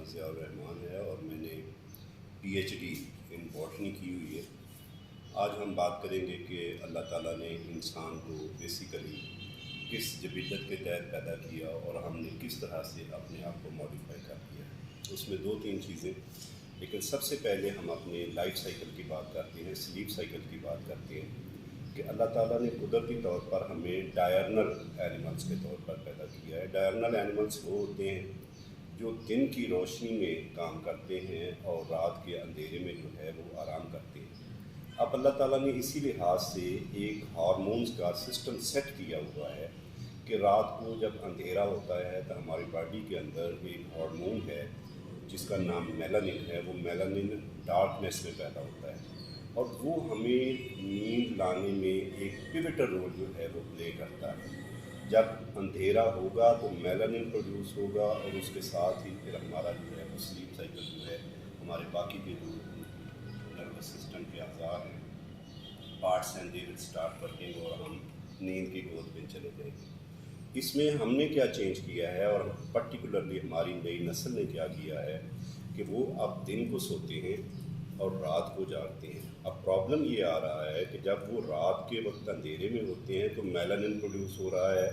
نام ضیاء الرحمان ہے اور میں نے پی ایچ ڈی ان باٹنی کی ہوئی ہے۔ آج ہم بات کریں گے کہ اللہ تعالیٰ نے انسان کو بیسیکلی کس جبلت کے تحت پیدا کیا اور ہم نے کس طرح سے اپنے آپ کو ماڈیفائی کر دیا۔ اس میں دو تین چیزیں، لیکن سب سے پہلے ہم اپنے لائف سائیکل کی بات کرتے ہیں، سلیپ سائیکل کی بات کرتے ہیں کہ اللہ تعالیٰ نے قدرتی طور پر ہمیں ڈائرنل اینیملز کے طور پر پیدا کیا ہے۔ ڈائرنل اینیملز وہ ہوتے ہیں جو دن کی روشنی میں کام کرتے ہیں اور رات کے اندھیرے میں جو ہے وہ آرام کرتے ہیں۔ اب اللہ تعالیٰ نے اسی لحاظ سے ایک ہارمونز کا سسٹم سیٹ کیا ہوا ہے کہ رات کو جب اندھیرا ہوتا ہے تو ہماری باڈی کے اندر ایک ہارمون ہے جس کا نام میلانن ہے، وہ میلانن ڈارکنیس میں پیدا ہوتا ہے اور وہ ہمیں نیند لانے میں ایک پیوٹل رول جو ہے وہ پلے کرتا ہے۔ جب اندھیرا ہوگا تو میلانن پروڈیوس ہوگا اور اس کے ساتھ ہی پھر ہمارا جو ہے وہ سلیپ سائیکل جو ہے ہمارے باقی کے جو نروس سسٹم کے اعضاء ہیں، پارٹس ہیں، دے ول اسٹارٹ ورکنگ اور ہم نیند کی گود میں چلے جائیں گے۔ اس میں ہم نے کیا چینج کیا ہے اور پرٹیکولرلی ہماری نئی نسل نے کیا کیا ہے کہ وہ اب دن کو سوتے ہیں اور رات کو جاگتے ہیں۔ اب پرابلم یہ آ رہا ہے کہ جب وہ رات کے وقت اندھیرے میں ہوتے ہیں تو میلانن پروڈیوس ہو رہا ہے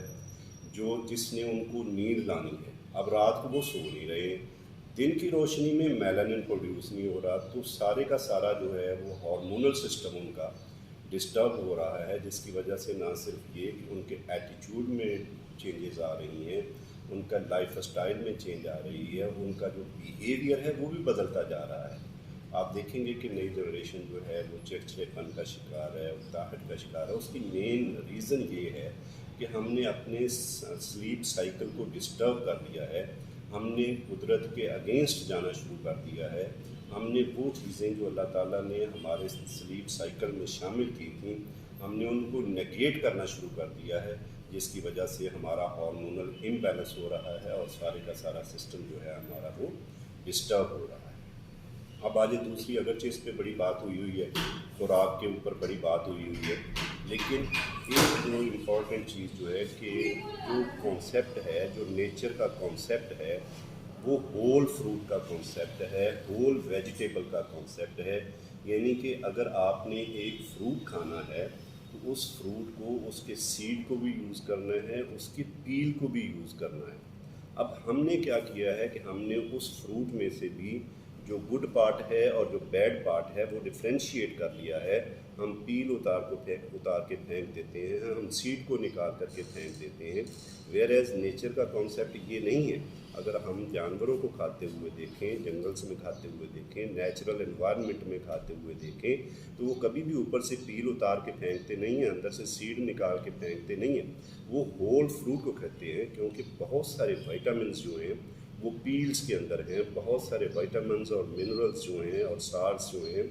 جس نے ان کو نیند لانی ہے۔ اب رات کو وہ سو نہیں رہے، دن کی روشنی میں میلانن پروڈیوس نہیں ہو رہا، تو سارے کا سارا جو ہے وہ ہارمونل سسٹم ان کا ڈسٹرب ہو رہا ہے، جس کی وجہ سے نہ صرف یہ کہ ان کے ایٹیچیوڈ میں چینجز آ رہی ہیں، ان کا لائف اسٹائل میں چینج آ رہی ہے، ان کا جو بیہیویئر ہے وہ بھی بدلتا جا رہا ہے۔ آپ دیکھیں گے کہ نئی جنریشن جو ہے وہ چڑچڑے پن کا شکار ہے، اکتاہٹ کا شکار ہے۔ اس کی مین ریزن یہ ہے کہ ہم نے اپنے سلیپ سائیکل کو ڈسٹرب کر دیا ہے، ہم نے قدرت کے اگینسٹ جانا شروع کر دیا ہے، ہم نے وہ چیزیں جو اللہ تعالیٰ نے ہمارے سلیپ سائیکل میں شامل کی تھیں ہم نے ان کو نیگیٹ کرنا شروع کر دیا ہے، جس کی وجہ سے ہمارا ہارمونل امبیلنس ہو رہا ہے اور سارے کا سارا سسٹم جو ہے ہمارا وہ ڈسٹرب ہو رہا ہے۔ اب آج دوسری اگرچہ اس پہ بڑی بات ہوئی ہے، خوراک کے اوپر بڑی بات ہوئی ہے، لیکن ایک جو امپورٹنٹ چیز جو ہے کہ جو کانسیپٹ ہے، جو نیچر کا کانسیپٹ ہے، وہ ہول فروٹ کا کانسیپٹ ہے، ہول ویجیٹیبل کا کانسیپٹ ہے۔ یعنی کہ اگر آپ نے ایک فروٹ کھانا ہے تو اس فروٹ کو، اس کے سیڈ کو بھی یوز کرنا ہے، اس کی پیل کو بھی یوز کرنا ہے۔ اب ہم نے کیا کیا ہے کہ ہم نے اس فروٹ میں سے بھی جو گڈ پارٹ ہے اور جو بیڈ پارٹ ہے وہ ڈفرینشیٹ کر لیا ہے۔ ہم پیل اتار کے پھینک دیتے ہیں، ہم سیڈ کو نکال کر کے پھینک دیتے ہیں، ویئر ایز نیچر کا کانسیپٹ یہ نہیں ہے۔ اگر ہم جانوروں کو کھاتے ہوئے دیکھیں، جنگلس میں کھاتے ہوئے دیکھیں، نیچرل انوائرمنٹ میں کھاتے ہوئے دیکھیں تو وہ کبھی بھی اوپر سے پیل اتار کے پھینکتے نہیں ہیں، اندر سے سیڈ نکال کے پھینکتے نہیں ہیں، وہ ہول فروٹ کو کھاتے ہیں، کیونکہ بہت سارے وائٹامنس جو ہیں وہ پیلز کے اندر ہیں، بہت سارے وائٹامنس اور منرلز جو ہیں اور سالٹس جو ہیں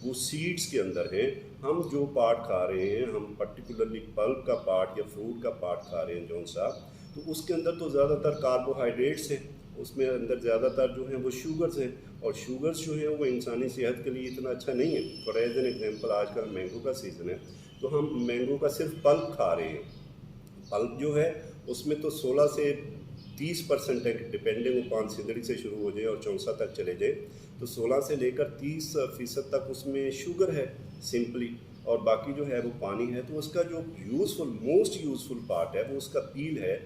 وہ سیڈز کے اندر ہیں۔ ہم جو پارٹ کھا رہے ہیں، ہم پرٹیکولرلی پلپ کا پارٹ یا فروٹ کا پارٹ کھا رہے ہیں جون سا، تو اس کے اندر تو زیادہ تر کاربوہائیڈریٹس ہیں، اس میں اندر زیادہ تر جو ہیں وہ شوگرز ہیں، اور شوگرز جو ہیں وہ انسانی صحت کے لیے اتنا اچھا نہیں ہے۔ فار ایز این ایگزامپل آج کل مینگو کا سیزن ہے تو ہم مینگو کا صرف پلپ کھا رہے ہیں۔ پلپ جو ہے اس میں تو 16 سے 30% ہے، ڈپینڈنگ اپان سندڑی سے شروع ہو جائے اور چونسا تک چلے جائے تو 16 سے لے کر 30% تک اس میں شوگر ہے سمپلی، اور باقی جو ہے وہ پانی ہے۔ تو اس کا جو موسٹ یوزفل پارٹ ہے وہ اس کا پیل ہے۔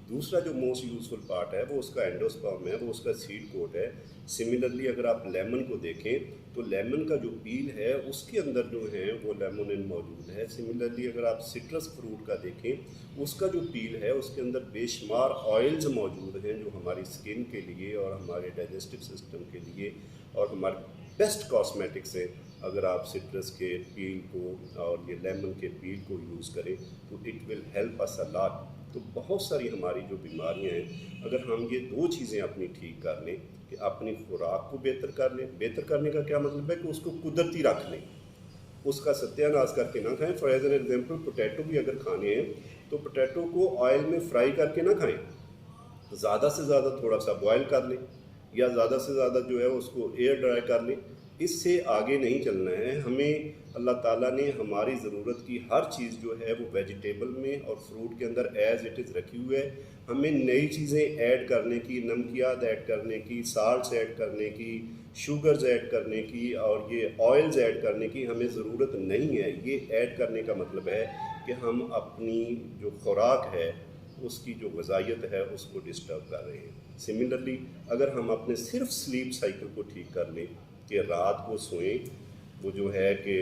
دوسرا جو موسٹ یوزفل پارٹ ہے وہ اس کا اینڈوسپرم ہے، وہ اس کا سیڈ کوٹ ہے۔ سملرلی اگر آپ لیمن کو دیکھیں تو لیمن کا جو پیل ہے اس کے اندر جو ہے وہ لیمونن موجود ہے۔ سملرلی اگر آپ سٹرس فروٹ کا دیکھیں، اس کا جو پیل ہے اس کے اندر بے شمار آئلز موجود ہیں جو ہماری سکن کے لیے اور ہمارے ڈائجسٹو سسٹم کے لیے اور ہمارے بیسٹ کاسمیٹکس ہیں۔ اگر آپ سٹرس کے پیل کو اور یہ لیمن کے پیل کو یوز کریں تو اٹ ول ہیلپ اس اے لاٹ۔ تو بہت ساری ہماری جو بیماریاں ہیں، اگر ہم یہ دو چیزیں اپنی ٹھیک کر لیں کہ اپنی خوراک کو بہتر کر لیں، بہتر کرنے کا کیا مطلب ہے کہ اس کو قدرتی رکھ لیں، اس کا ستیہ ناش کر کے نہ کھائیں۔ Far as an example potato بھی اگر کھانے ہیں تو پوٹیٹو کو آئل میں فرائی کر کے نہ کھائیں، زیادہ سے زیادہ تھوڑا سا بوائل کر لیں یا زیادہ سے زیادہ جو ہے اس کو ایئر ڈرائی کر لیں، اس سے آگے نہیں چلنا ہے. ہمیں اللہ تعالیٰ نے ہماری ضرورت کی ہر چیز جو ہے وہ ویجیٹیبل میں اور فروٹ کے اندر ایز اٹ از رکھی ہوئی ہے. ہمیں نئی چیزیں ایڈ کرنے کی، نمکیات ایڈ کرنے کی، سالٹس ایڈ کرنے کی، شوگرز ایڈ کرنے کی اور یہ آئلز ایڈ کرنے کی ہمیں ضرورت نہیں ہے. یہ ایڈ کرنے کا مطلب ہے کہ ہم اپنی جو خوراک ہے اس کی جو غذائیت ہے اس کو ڈسٹرب کر رہے ہیں. سملرلی اگر ہم اپنے صرف سلیپ سائیکل کو ٹھیک کر لیں کہ رات کو سوئیں، وہ جو ہے کہ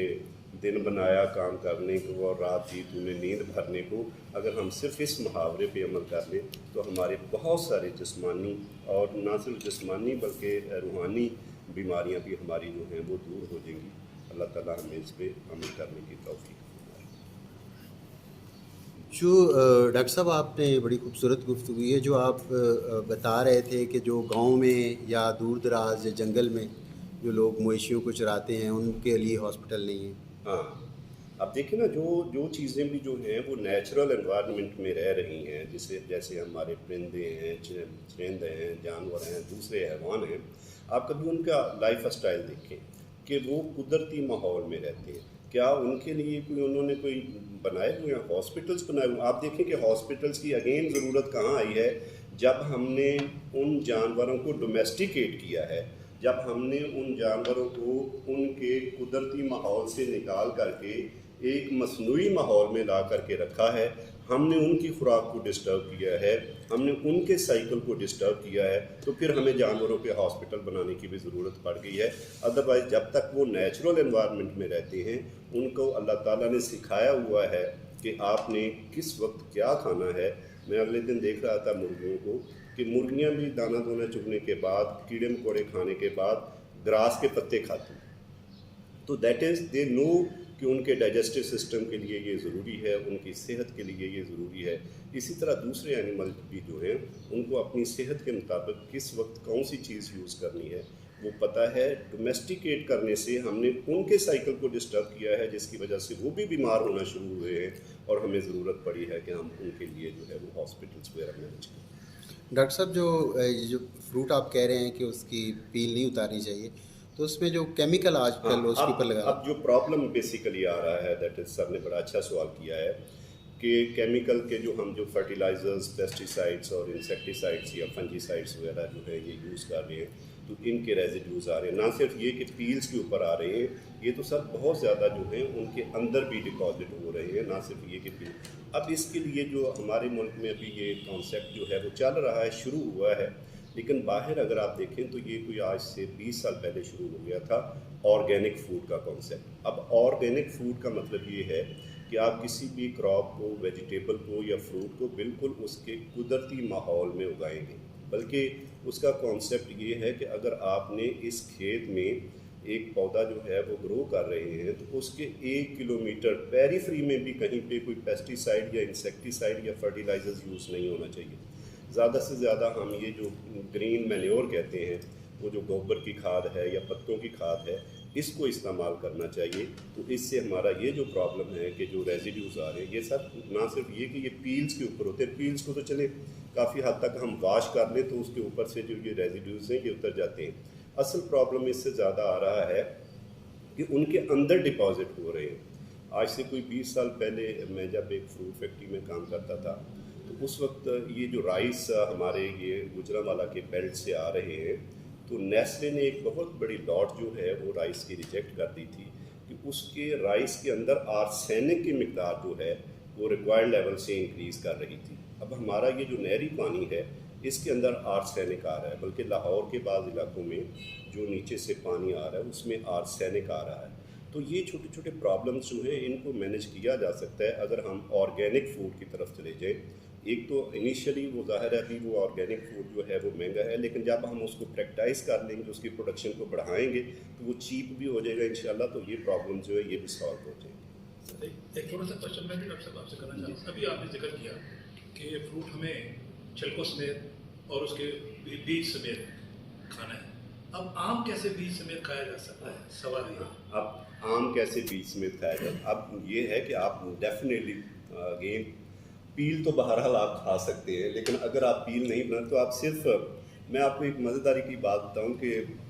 دن بنایا کام کرنے کو اور رات دی تو نے نیند بھرنے کو، اگر ہم صرف اس محاورے پہ عمل کر لیں تو ہمارے بہت سارے جسمانی اور نہ صرف جسمانی بلکہ روحانی بیماریاں بھی ہماری جو ہیں وہ دور ہو جائیں گی. اللہ تعالیٰ ہمیں اس پہ عمل کرنے کی توفیق. جو ڈاکٹر صاحب آپ نے بڑی خوبصورت گفتگو ہے جو آپ بتا رہے تھے کہ جو گاؤں میں یا دور دراز یا جنگل میں جو لوگ مویشیوں کو چراتے ہیں ان کے لیے ہاسپٹل نہیں ہے. ہاں، اب دیکھیں نا جو چیزیں بھی جو ہیں وہ نیچرل انوائرمنٹ میں رہ رہی ہیں، جیسے ہمارے پرندے ہیں، چرند ہیں، جانور ہیں، دوسرے حیوان ہیں. آپ کبھی ان کا لائف اسٹائل دیکھیں کہ وہ قدرتی ماحول میں رہتے ہیں. کیا ان کے لیے انہوں نے کوئی بنائے ہوئے ہیں ہاسپٹلس بنائے ہوئے ہیں؟ آپ دیکھیں کہ ہاسپٹلس کی اگین ضرورت کہاں آئی ہے؟ جب ہم نے ان جانوروں کو ڈومیسٹیکیٹ کیا ہے، جب ہم نے ان جانوروں کو ان کے قدرتی ماحول سے نکال کر کے ایک مصنوعی ماحول میں لا کر کے رکھا ہے، ہم نے ان کی خوراک کو ڈسٹرب کیا ہے، ہم نے ان کے سائیکل کو ڈسٹرب کیا ہے، تو پھر ہمیں جانوروں پہ ہاسپٹل بنانے کی بھی ضرورت پڑ گئی ہے. ادروائز جب تک وہ نیچرل انوائرمنٹ میں رہتے ہیں ان کو اللہ تعالیٰ نے سکھایا ہوا ہے کہ آپ نے کس وقت کیا کھانا ہے. میں اگلے دن دیکھ رہا تھا مرغیوں کو کہ مرغیاں بھی دانہ دونہ چگنے کے بعد، کیڑے مکوڑے کھانے کے بعد گراس کے پتے کھاتی ہیں. تو دیٹ از دے نو کہ ان کے ڈائجسٹو سسٹم کے لیے یہ ضروری ہے، ان کی صحت کے لیے یہ ضروری ہے. اسی طرح دوسرے اینیمل بھی جو ہیں ان کو اپنی صحت کے مطابق کس وقت کون سی چیز یوز کرنی ہے وہ پتہ ہے. ڈومیسٹیکیٹ کرنے سے ہم نے ان کے سائیکل کو ڈسٹرب کیا ہے جس کی وجہ سے وہ بھی بیمار ہونا شروع ہوئے ہیں اور ہمیں ضرورت پڑی ہے کہ ہم ان کے لیے جو ہے وہ ہاسپٹلس وغیرہ مینیج کریں. ڈاکٹر صاحب جو فروٹ آپ کہہ رہے ہیں کہ اس کی پیل نہیں اتارنی چاہیے، تو اس میں جو کیمیکل آج کل اس کے اوپر لگا، اب جو پرابلم بیسیکلی آ رہا ہے دیٹ از، سر نے بڑا اچھا سوال کیا ہے کہ کیمیکل کے جو فرٹیلائزرز، پیسٹیسائڈس اور انسیکٹیسائڈس یا فنجیسائڈس وغیرہ جو ہے یہ یوز کر رہے ہیں تو ان کے ریزیڈیوز آ رہے ہیں. نہ صرف یہ کہ پیلز کے اوپر آ رہے ہیں، یہ تو سر بہت زیادہ جو ہیں ان کے اندر بھی ڈپازٹ ہو رہے ہیں. نہ صرف یہ کہ پیل، اب اس کے لیے جو ہمارے ملک میں ابھی یہ کانسیپٹ جو ہے وہ چل رہا ہے، شروع ہوا ہے، لیکن باہر اگر آپ دیکھیں تو یہ کوئی آج سے 20 سال پہلے شروع ہو گیا تھا آرگینک فوڈ کا کانسیپٹ. اب آرگینک فوڈ کا مطلب یہ ہے کہ آپ کسی بھی کراپ کو، ویجیٹیبل کو یا فروٹ کو بالکل اس کے قدرتی ماحول میں اگائیں گے. بلکہ اس کا کانسیپٹ یہ ہے کہ اگر آپ نے اس کھیت میں ایک پودا جو ہے وہ گرو کر رہے ہیں تو اس کے 1 کلومیٹر پیری فری میں بھی کہیں پہ کوئی پیسٹیسائڈ یا انسیکٹیسائڈ یا فرٹیلائزرز یوز نہیں ہونا چاہیے. زیادہ سے زیادہ ہم یہ جو گرین مینیور کہتے ہیں، وہ جو گوبر کی کھاد ہے یا پتوں کی کھاد ہے، اس کو استعمال کرنا چاہیے. تو اس سے ہمارا یہ جو پرابلم ہے کہ جو ریزیڈیوز آ رہے ہیں، یہ سب نہ صرف یہ کہ یہ پیلز کے اوپر ہوتے ہیں، پیلز کو تو چلے کافی حد تک ہم واش کر لیں تو اس کے اوپر سے جو یہ ریزیڈیوز ہیں یہ اتر جاتے ہیں. اصل پرابلم اس سے زیادہ آ رہا ہے کہ ان کے اندر ڈپازٹ ہو رہے ہیں. آج سے کوئی 20 سال پہلے میں جب ایک فروٹ فیکٹری میں کام کرتا تھا تو اس وقت یہ جو رائس ہمارے یہ گجرانوالہ کے بیلٹ سے آ رہے ہیں تو نیسلے نے ایک بہت بڑی لاٹ جو ہے وہ رائس کی ریجیکٹ کر دی تھی کہ اس کے رائس کے اندر آرسینک کی مقدار جو ہے وہ ریکوائرڈ لیول سے انکریز کر رہی تھی. اب ہمارا یہ جو نہری پانی ہے اس کے اندر آرسینک آ رہا ہے، بلکہ لاہور کے بعض علاقوں میں جو نیچے سے پانی آ رہا ہے اس میں آرسینک آ رہا ہے. تو یہ چھوٹے چھوٹے پرابلمس جو ہیں ان کو مینیج کیا جا سکتا ہے اگر ہم آرگینک فوڈ کی طرف چلے جائیں. ایک تو انیشلی وہ ظاہر ہے ابھی وہ آرگینک فوڈ جو ہے وہ مہنگا ہے، لیکن جب ہم اس کو پریکٹائز کر لیں گے، اس کی پروڈکشن کو بڑھائیں گے تو وہ چیپ بھی ہو جائے گا انشاءاللہ. تو یہ پرابلم جو ہے یہ بھی سالو ہو جائے گی. ایک تھوڑا سا کوشچن میں بھی ڈاکٹر صاحب آپ سے کرنا چاہتا ہوں. ابھی آپ نے ذکر کیا کہ یہ فروٹ ہمیں چھلکوں سمیت اور اس کے بیج سمیت کھانا ہے. اب آم کیسے بیج سمیت کھایا جا سکتا ہے؟ سوال یہ. اب آم کیسے بیج سمیت کھایا جاتا؟ اب یہ ہے کہ آپ ڈیفینیٹلی اگین پیل تو بہرحال آپ کھا سکتے ہیں، لیکن اگر آپ پیل نہیں بنا تو آپ صرف، میں آپ کو ایک مزیداری کی بات بتاؤں کہ